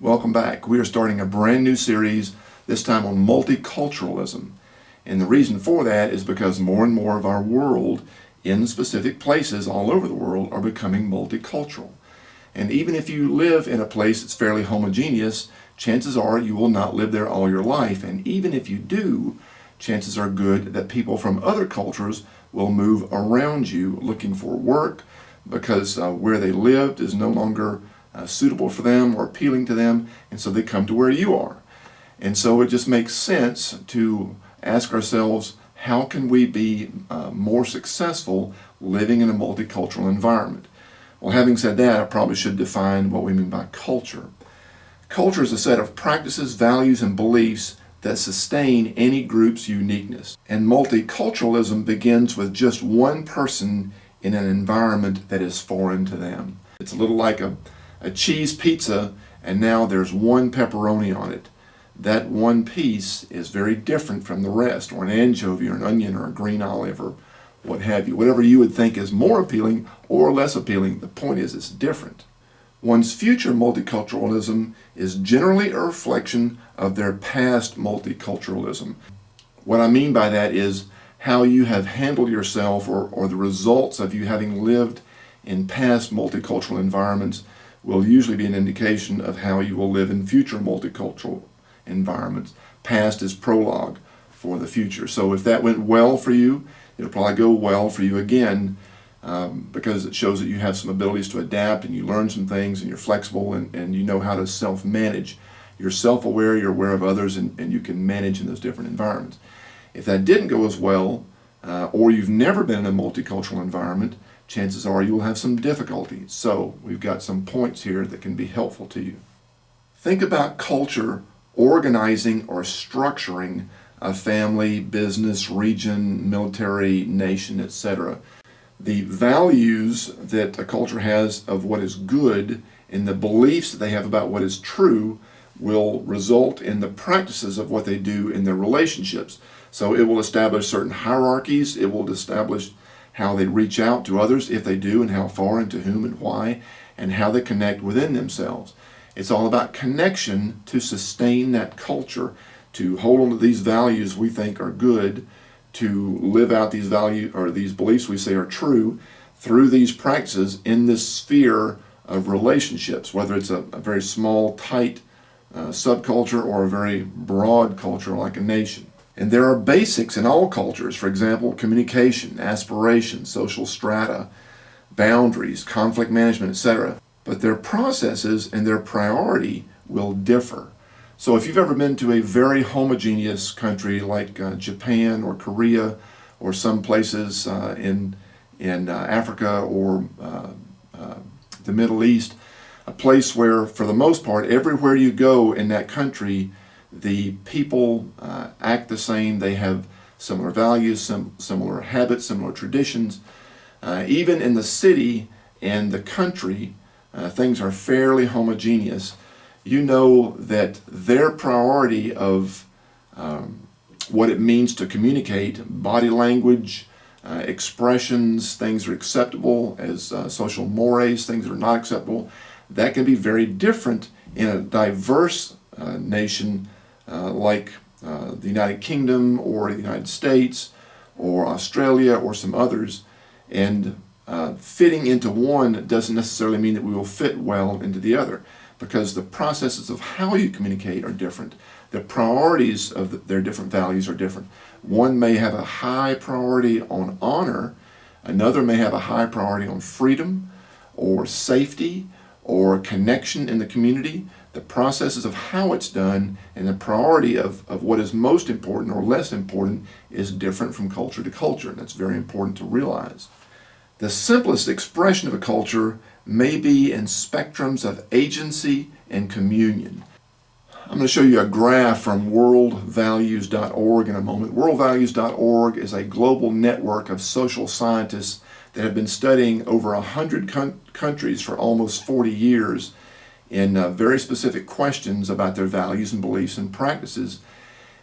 Welcome back. We are starting a brand new series, this time on multiculturalism. And the reason for that is because more and more of our world in specific places all over the world are becoming multicultural. And even if you live in a place that's fairly homogeneous, chances are you will not live there all your life. And even if you do, chances are good that people from other cultures will move around you looking for work because where they lived is no longer suitable for them or appealing to them, and so they come to where you are. And so it just makes sense to ask ourselves, how can we be more successful living in a multicultural environment? Well, having said that, I probably should define what we mean by culture. Culture is a set of practices, values, and beliefs that sustain any group's uniqueness. And multiculturalism begins with just one person in an environment that is foreign to them. It's a little like a cheese pizza, and now there's one pepperoni on it. That one piece is very different from the rest, or an anchovy or an onion or a green olive or what have you. Whatever you would think is more appealing or less appealing, the point is it's different. One's future multiculturalism is generally a reflection of their past multiculturalism. What I mean by that is how you have handled yourself or the results of you having lived in past multicultural environments will usually be an indication of how you will live in future multicultural environments. Past is prologue for the future. So if that went well for you, it'll probably go well for you again because it shows that you have some abilities to adapt and you learn some things and you're flexible and you know how to self-manage. You're self-aware, you're aware of others, and you can manage in those different environments. If that didn't go as well, or you've never been in a multicultural environment, chances are you will have some difficulty. So we've got some points here that can be helpful to you. Think about culture organizing or structuring a family, business, region, military, nation, etc. The values that a culture has of what is good and the beliefs that they have about what is true will result in the practices of what they do in their relationships. So it will establish certain hierarchies, it will establish how they reach out to others, if they do, and how far, and to whom, and why, and how they connect within themselves. It's all about connection to sustain that culture, to hold on to these values we think are good, to live out these values or these beliefs we say are true through these practices in this sphere of relationships, whether it's a very small, tight subculture or a very broad culture like a nation. And there are basics in all cultures, for example, communication, aspiration, social strata, boundaries, conflict management, etc. But their processes and their priority will differ. So if you've ever been to a very homogeneous country like Japan or Korea or some places in Africa or the Middle East, a place where, for the most part, everywhere you go in that country, the people act the same. They have similar values, similar habits, similar traditions. Even in the city and the country, things are fairly homogeneous. You know that their priority of what it means to communicate, body language, expressions, things are acceptable as social mores, things that are not acceptable. That can be very different in a diverse nation like the United Kingdom or the United States or Australia or some others. And fitting into one doesn't necessarily mean that we will fit well into the other, because the processes of how you communicate are different. The priorities of their different values are different. One may have a high priority on honor, another may have a high priority on freedom or safety or connection in the community. The processes of how it's done and the priority of what is most important or less important is different from culture to culture, and that's very important to realize. The simplest expression of a culture may be in spectrums of agency and communion. I'm going to show you a graph from worldvalues.org in a moment. Worldvalues.org is a global network of social scientists that have been studying over 100 countries for almost 40 years in very specific questions about their values and beliefs and practices.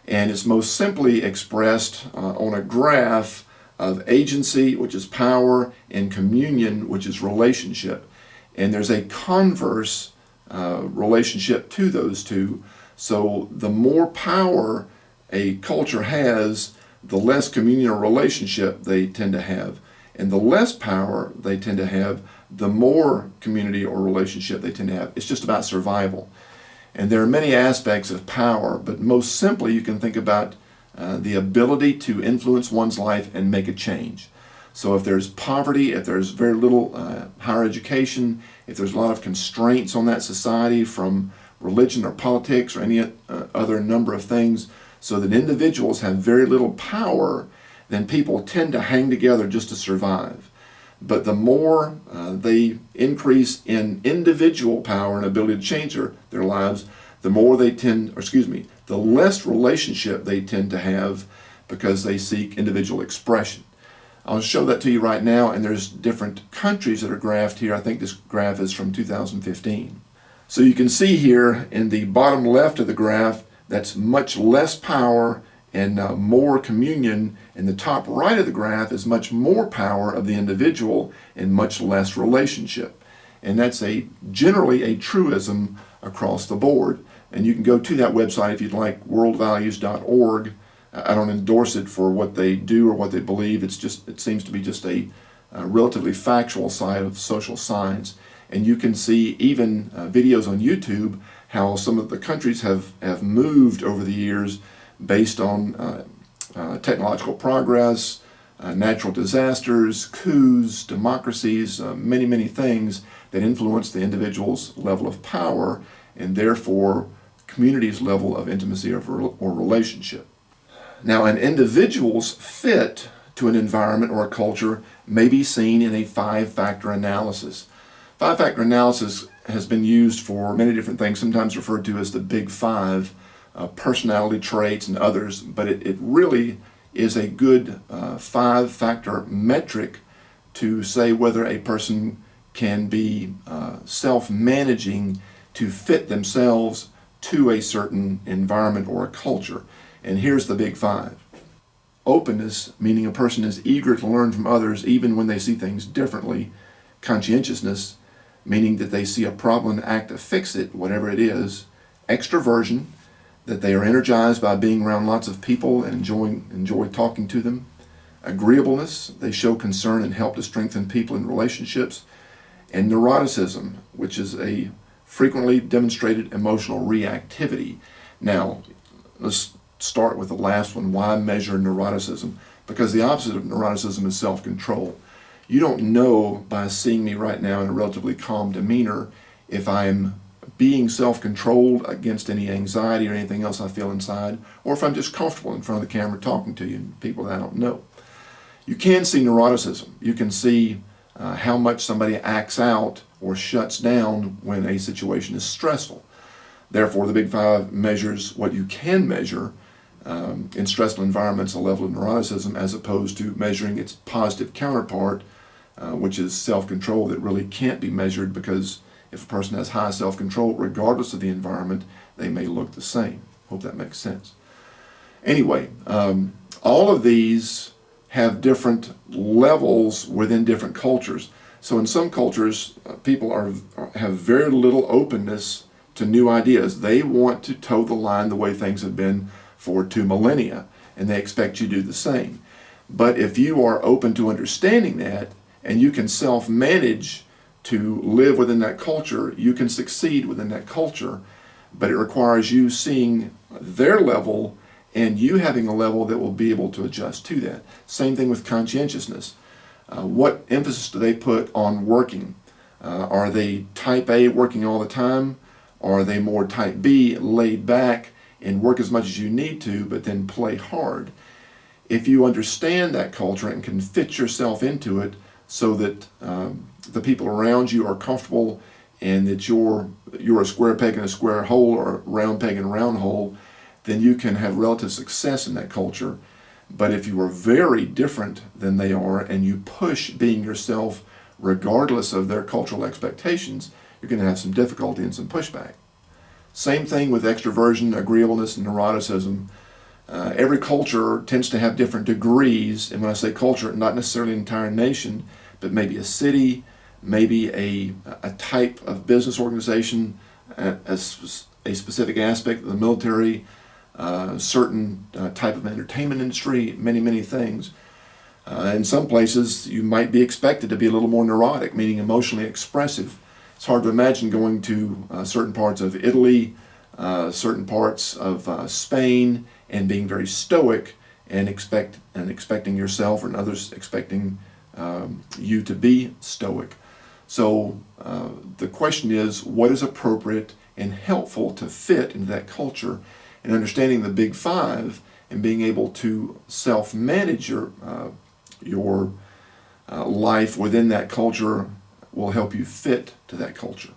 And it's most simply expressed on a graph of agency, which is power, and communion, which is relationship. And there's a converse relationship to those two. So the more power a culture has, the less communal relationship they tend to have. And the less power they tend to have, the more community or relationship they tend to have. It's just about survival. And there are many aspects of power, but most simply you can think about the ability to influence one's life and make a change. So if there's poverty, if there's very little higher education, if there's a lot of constraints on that society from religion or politics or any other number of things, so that individuals have very little power, then people tend to hang together just to survive. But the more they increase in individual power and ability to change their lives, the more they the less relationship they tend to have because they seek individual expression. I'll show that to you right now, and there's different countries that are graphed here. I think this graph is from 2015. So you can see here in the bottom left of the graph, that's much less power and more communion. In the top right of the graph is much more power of the individual and much less relationship. And that's generally a truism across the board. And you can go to that website if you'd like, worldvalues.org. I don't endorse it for what they do or what they believe. It seems to be just a relatively factual side of social science. And you can see even videos on YouTube how some of the countries have moved over the years based on technological progress, natural disasters, coups, democracies, many things that influence the individual's level of power and therefore community's level of intimacy or relationship. Now, an individual's fit to an environment or a culture may be seen in a five-factor analysis. Five-factor analysis has been used for many different things, sometimes referred to as the Big Five, personality traits and others, but it really is a good five-factor metric to say whether a person can be self-managing to fit themselves to a certain environment or a culture. And here's the Big Five. Openness, meaning a person is eager to learn from others even when they see things differently. Conscientiousness, meaning that they see a problem and act to fix it, whatever it is. Extroversion, that they are energized by being around lots of people and enjoy talking to them. Agreeableness, they show concern and help to strengthen people in relationships. And neuroticism, which is a frequently demonstrated emotional reactivity. Now, let's start with the last one. Why measure neuroticism? Because the opposite of neuroticism is self-control. You don't know by seeing me right now in a relatively calm demeanor if I'm being self-controlled against any anxiety or anything else I feel inside, or if I'm just comfortable in front of the camera talking to you and people that I don't know. You can see neuroticism. You can see how much somebody acts out or shuts down when a situation is stressful. Therefore, the Big Five measures what you can measure in stressful environments, a level of neuroticism, as opposed to measuring its positive counterpart, which is self-control, that really can't be measured, because if a person has high self-control, regardless of the environment, they may look the same. Hope that makes sense. Anyway, all of these have different levels within different cultures. So in some cultures, people have very little openness to new ideas. They want to toe the line the way things have been for 2 millennia, and they expect you to do the same. But if you are open to understanding that, and you can self-manage to live within that culture, you can succeed within that culture. But it requires you seeing their level and you having a level that will be able to adjust to that. Same thing with conscientiousness. What emphasis do they put on working? Are they type A, working all the time? Or are they more type B, laid back and work as much as you need to, but then play hard? If you understand that culture and can fit yourself into it so that the people around you are comfortable and that you're a square peg in a square hole or a round peg in a round hole, then you can have relative success in that culture. But if you are very different than they are and you push being yourself regardless of their cultural expectations, you're going to have some difficulty and some pushback. Same thing with extroversion, agreeableness, and neuroticism. Every culture tends to have different degrees, and when I say culture, not necessarily an entire nation, but maybe a city, maybe a type of business organization, a specific aspect of the military, certain type of entertainment industry, many things. In some places, you might be expected to be a little more neurotic, meaning emotionally expressive. It's hard to imagine going to certain parts of Italy, certain parts of Spain, and being very stoic and expecting yourself and others expecting you to be stoic. So the question is, what is appropriate and helpful to fit into that culture? And understanding the big five and being able to self-manage your life within that culture will help you fit to that culture.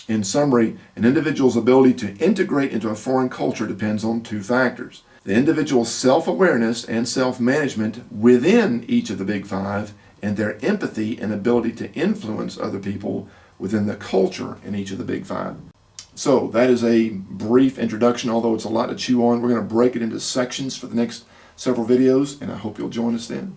In summary, an individual's ability to integrate into a foreign culture depends on two factors: the individual's self-awareness and self-management within each of the big five, and their empathy and ability to influence other people within the culture in each of the big five. So that is a brief introduction, although it's a lot to chew on. We're going to break it into sections for the next several videos, and I hope you'll join us then.